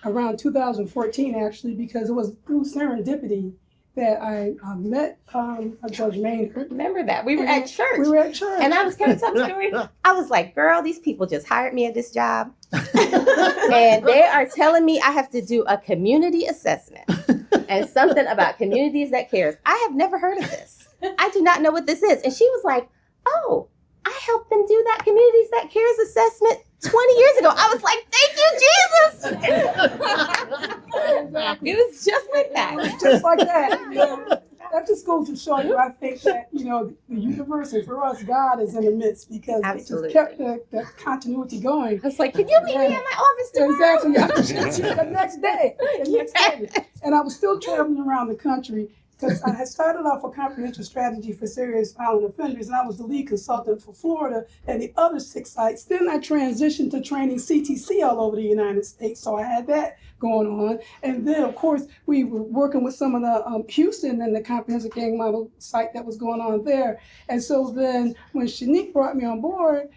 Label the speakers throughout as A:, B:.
A: around 2014, actually, because it was through serendipity that I met Judge Maynard.
B: Remember that? We were at church.
A: We were at church.
B: And I was kind of telling the story. I was like, girl, these people just hired me at this job. And they are telling me I have to do a community assessment and something about communities that cares. I have never heard of this. I do not know what this is. And she was like, oh, I helped them do that Communities That Cares assessment 20 years ago. I was like, thank you, Jesus. It was just like that.
A: Just like that. You know, that just goes to show you, I think that, you know, the universe, and for us, God is in the midst, because
B: Absolutely.
A: it just kept the continuity going.
B: I was like, can you meet me at my office tomorrow?
A: Exactly. The next day. And I was still traveling around the country, because I had started off a comprehensive strategy for serious violent offenders, and I was the lead consultant for Florida and the other 6 sites. Then I transitioned to training CTC all over the United States, so I had that going on. And then, of course, we were working with some of the Houston and the comprehensive gang model site that was going on there. And so then when Shaniek brought me on board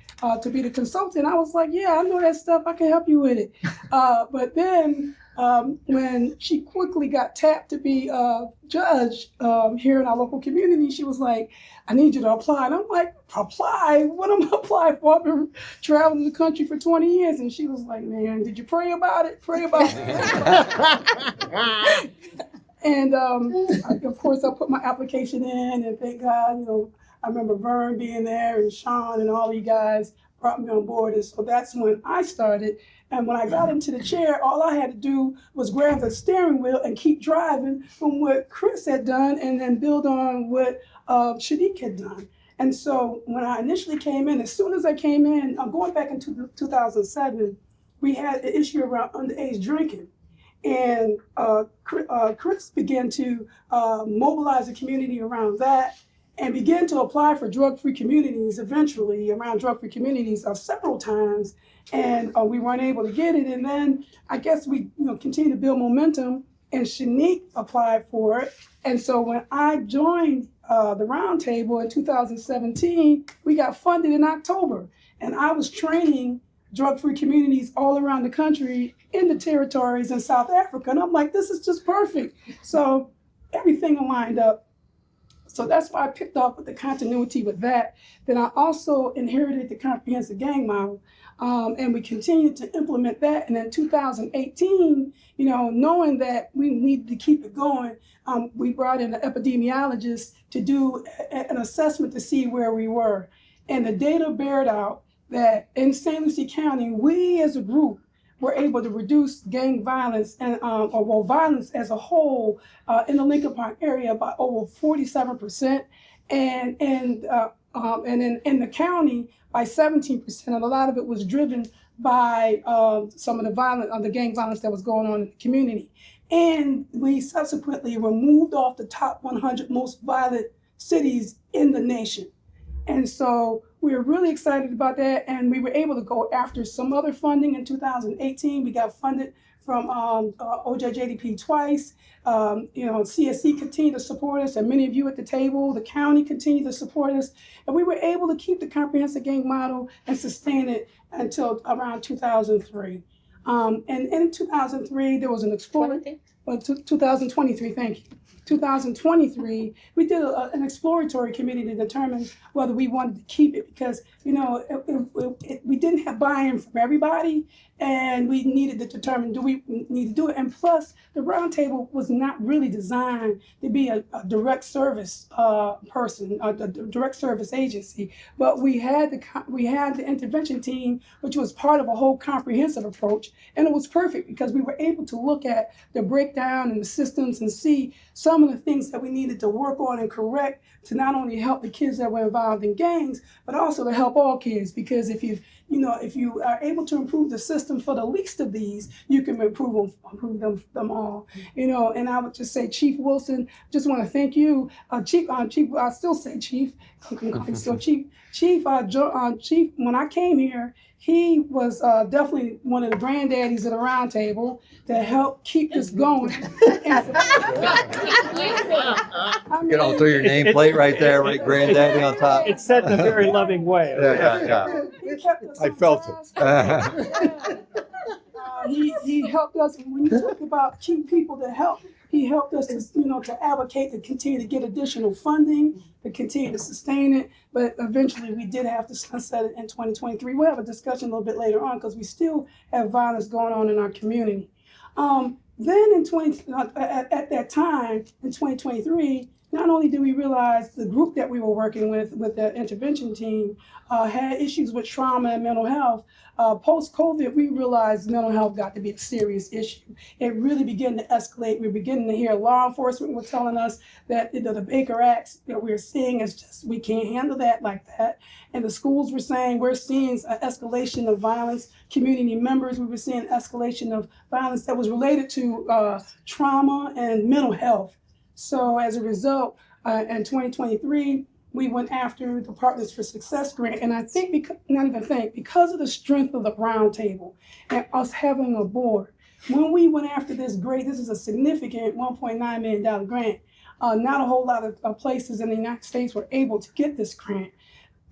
A: to be the consultant, I was like, yeah, I know that stuff. I can help you with it. But then when she quickly got tapped to be a judge here in our local community, she was like, I need you to apply. And I'm like, apply? What am I applying for? I've been traveling the country for 20 years. And she was like, man, did you pray about it? Pray about it. And of course, I put my application in, and thank God, you know, I remember Vern being there and Sean and all you guys brought me on board. And so that's when I started. And when I got into the chair, all I had to do was grab the steering wheel and keep driving from what Chris had done, and then build on what Shaniek had done. And so when I initially came in, as soon as I came in, going back into 2007, we had an issue around underage drinking. And Chris began to mobilize the community around that, and began to apply for drug-free communities eventually, around drug-free communities several times. And we weren't able to get it. And then I guess we continued to build momentum, and Shaniek applied for it. And so when I joined the Roundtable in 2017, we got funded in October. And I was training drug-free communities all around the country, in the territories in South Africa. And I'm like, this is just perfect. So everything aligned up. So that's why I picked up with the continuity with that. Then I also inherited the comprehensive gang model, and we continued to implement that. And in 2018, knowing that we needed to keep it going, we brought in an epidemiologist to do an assessment to see where we were. And the data bared out that in St. Lucie County, we as a group were able to reduce gang violence and violence as a whole in the Lincoln Park area by over 47%, and in the county by 17%. And a lot of it was driven by some of the gang violence that was going on in the community. And we subsequently were moved off the top 100 most violent cities in the nation. And so we were really excited about that, and we were able to go after some other funding in 2018. We got funded from OJJDP twice. CSC continued to support us, and many of you at the table, the county continued to support us. And we were able to keep the comprehensive gang model and sustain it until around 2003. And in 2003, there was an exploratory, 2023, thank you. 2023, we did an exploratory committee to determine whether we wanted to keep it, because we didn't have buy-in from everybody, and we needed to determine, do we need to do it? And plus, the Roundtable was not really designed to be a direct service person, a direct service agency, but we had the intervention team, which was part of a whole comprehensive approach, and it was perfect because we were able to look at the breakdown and the systems and see some of the things that we needed to work on and correct to not only help the kids that were involved in gangs, but also to help all kids. Because if you are able to improve the system for the least of these, you can improve them all. And I would just say, Chief Wilson, just want to thank you, Chief. I still say Chief. So Chief. When I came here, he was definitely one of the granddaddies of the Roundtable to help keep this going.
C: Get on through your nameplate right there, right, granddaddy on top.
D: It's said in a very loving way.
C: Yeah.
A: He kept us
E: I felt
A: it. he helped us. When you talk about key people to help, he helped us to, to advocate, to continue to get additional funding, to continue to sustain it. But eventually we did have to sunset it in 2023. We'll have a discussion a little bit later on because we still have violence going on in our community. Then at that time, in 2023, not only did we realize the group that we were working with the intervention team, had issues with trauma and mental health. Post-COVID, we realized mental health got to be a serious issue. It really began to escalate. We're beginning to hear law enforcement were telling us that the Baker Acts that we're seeing is just, we can't handle that like that. And the schools were saying we're seeing an escalation of violence. Community members, we were seeing escalation of violence that was related to trauma and mental health. So as a result, in 2023, we went after the Partners for Success grant. And I think, because of the strength of the Roundtable and us having a board, when we went after this is a significant $1.9 million grant. Not a whole lot of places in the United States were able to get this grant.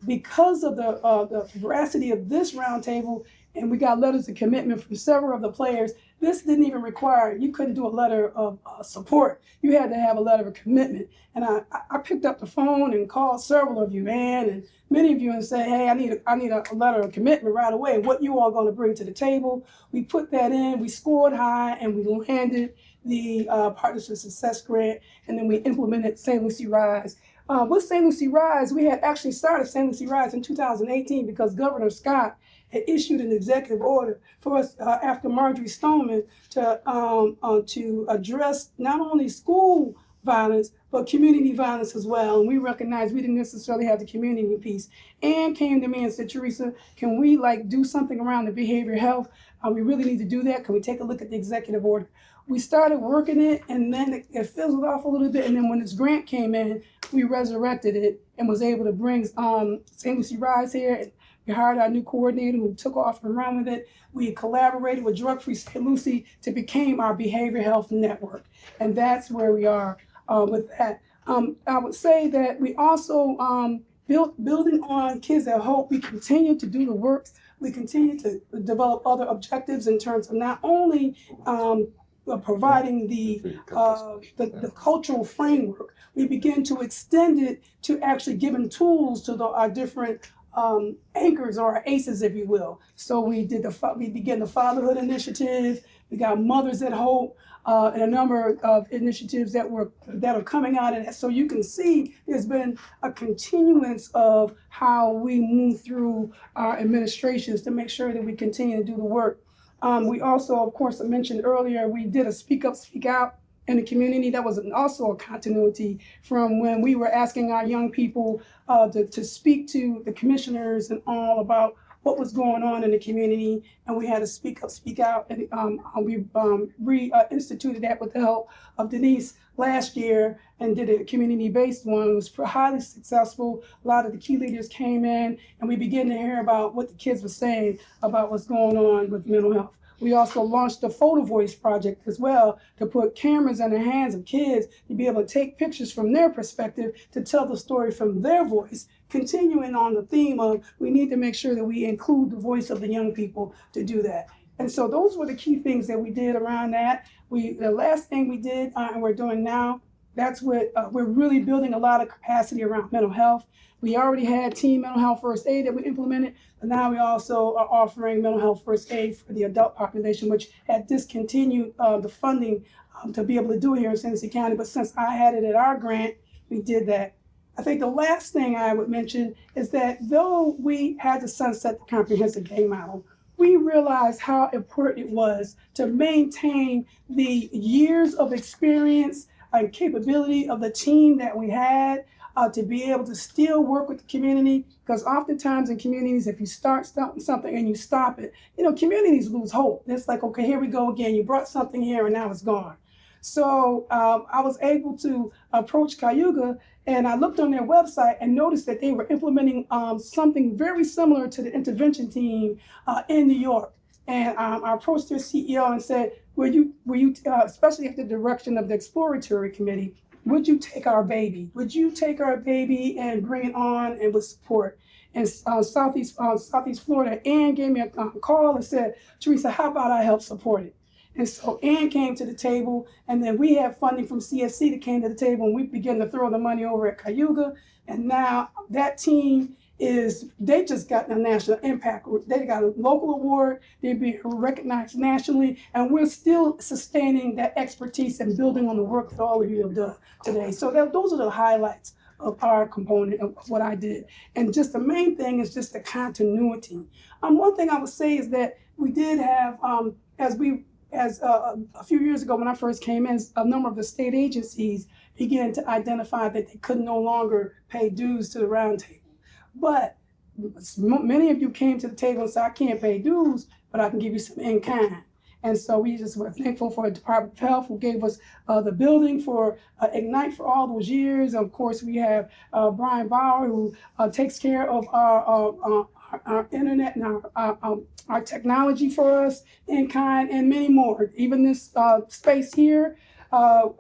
A: Because of the veracity of this Roundtable, and we got letters of commitment from several of the players, this didn't even require, you couldn't do a letter of support. You had to have a letter of commitment. And I picked up the phone and called several of you, Ann, and many of you, and said, hey, I need a letter of commitment right away. What you all going to bring to the table? We put that in, we scored high, and we landed the Partners for Success grant, and then we implemented St. Lucie Rise. With St. Lucie Rise, we had actually started St. Lucie Rise in 2018 because Governor Scott had issued an executive order for us after Marjorie Stoneman to address not only school violence, but community violence as well. And we recognized we didn't necessarily have the community piece. Ann came to me and said, Teresa, can we do something around the behavioral health? We really need to do that. Can we take a look at the executive order? We started working it, and then it fizzled off a little bit. And then when this grant came in, we resurrected it and was able to bring St. Lucie Rise here. We hired our new coordinator who took off and ran with it. We collaborated with Drug Free St. Lucie to become our behavioral health network. And that's where we are with that. I would say that we also, building on Kids at Hope, we continue to do the work. We continue to develop other objectives in terms of not only providing the cultural framework, we begin to extend it to actually giving tools to our different anchors, or our ACEs, if you will. So we began the Fatherhood Initiative. We got Mothers at Hope, and a number of initiatives that are coming out of that. So you can see there's been a continuance of how we move through our administrations to make sure that we continue to do the work. We also, of course, I mentioned earlier, we did a Speak Up, Speak Out in the community. That was also a continuity from when we were asking our young people to speak to the commissioners and all about what was going on in the community. And we had to Speak Up, Speak Out. And we reinstituted that with the help of Denise last year and did a community-based one. It was highly successful. A lot of the key leaders came in, and we began to hear about what the kids were saying about what's going on with mental health. We also launched the Photo Voice project as well to put cameras in the hands of kids to be able to take pictures from their perspective to tell the story from their voice, continuing on the theme of we need to make sure that we include the voice of the young people to do that. And so those were the key things that we did around that. The last thing we did, and we're doing now, that's what we're really building a lot of capacity around mental health. We already had team mental health first aid that we implemented, but now we also are offering mental health first aid for the adult population, which had discontinued the funding to be able to do it here in St. Lucie County. But since I had it at our grant, we did that. I think the last thing I would mention is that though we had to sunset the comprehensive day model, we realized how important it was to maintain the years of experience and capability of the team that we had to be able to still work with the community. Because oftentimes in communities, if you start something and you stop it, communities lose hope. It's like, okay, here we go again. You brought something here and now it's gone. So I was able to approach Cayuga, and I looked on their website and noticed that they were implementing something very similar to the intervention team in New York. And I approached their CEO and said, were you especially at the direction of the exploratory committee, would you take our baby? Would you take our baby and bring it on and with support? in Southeast Florida. Ann gave me a call and said, Teresa, how about I help support it? And so Ann came to the table, and then we have funding from CSC that came to the table, and we began to throw the money over at Cayuga. And now that team they just got a national impact. They got a local award, they're being recognized nationally, and we're still sustaining that expertise and building on the work that all of you have done today. So those are the highlights of our component of what I did. And just the main thing is just the continuity. One thing I would say is that we did have, a few years ago when I first came in, a number of the state agencies began to identify that they could no longer pay dues to the Roundtable. But many of you came to the table and said, I can't pay dues, but I can give you some in-kind. And so we just were thankful for the Department of Health, who gave us the building for Ignite for all those years. And of course, we have Brian Bauer, who takes care of our internet and our technology for us, in-kind, and many more. Even this space here.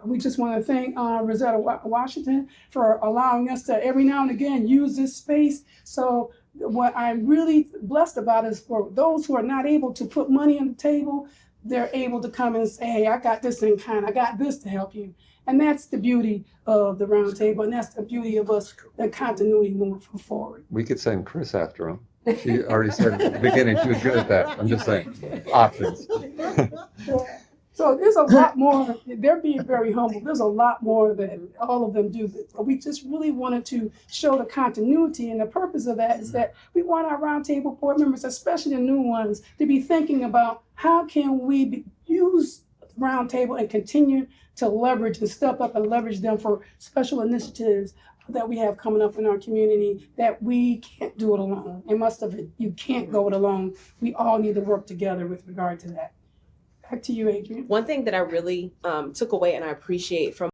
A: We just want to thank Rosetta Washington for allowing us to every now and again use this space. So what I'm really blessed about is for those who are not able to put money on the table, they're able to come and say, hey, I got this in kind, I got this to help you. And that's the beauty of the Roundtable, and that's the beauty of us, the continuity moving forward.
C: We could send Chris after him. She already said at the beginning she was good at that. I'm just saying, options.
A: So there's a lot more, they're being very humble. There's a lot more that all of them do. But we just really wanted to show the continuity, and the purpose of that is that we want our Roundtable board members, especially the new ones, to be thinking about how can we use Roundtable and continue to leverage and step up and leverage them for special initiatives that we have coming up in our community, that we can't do it alone. You can't go it alone. We all need to work together with regard to that. Back to you, Adrienne.
D: One thing that I really took away and I appreciate from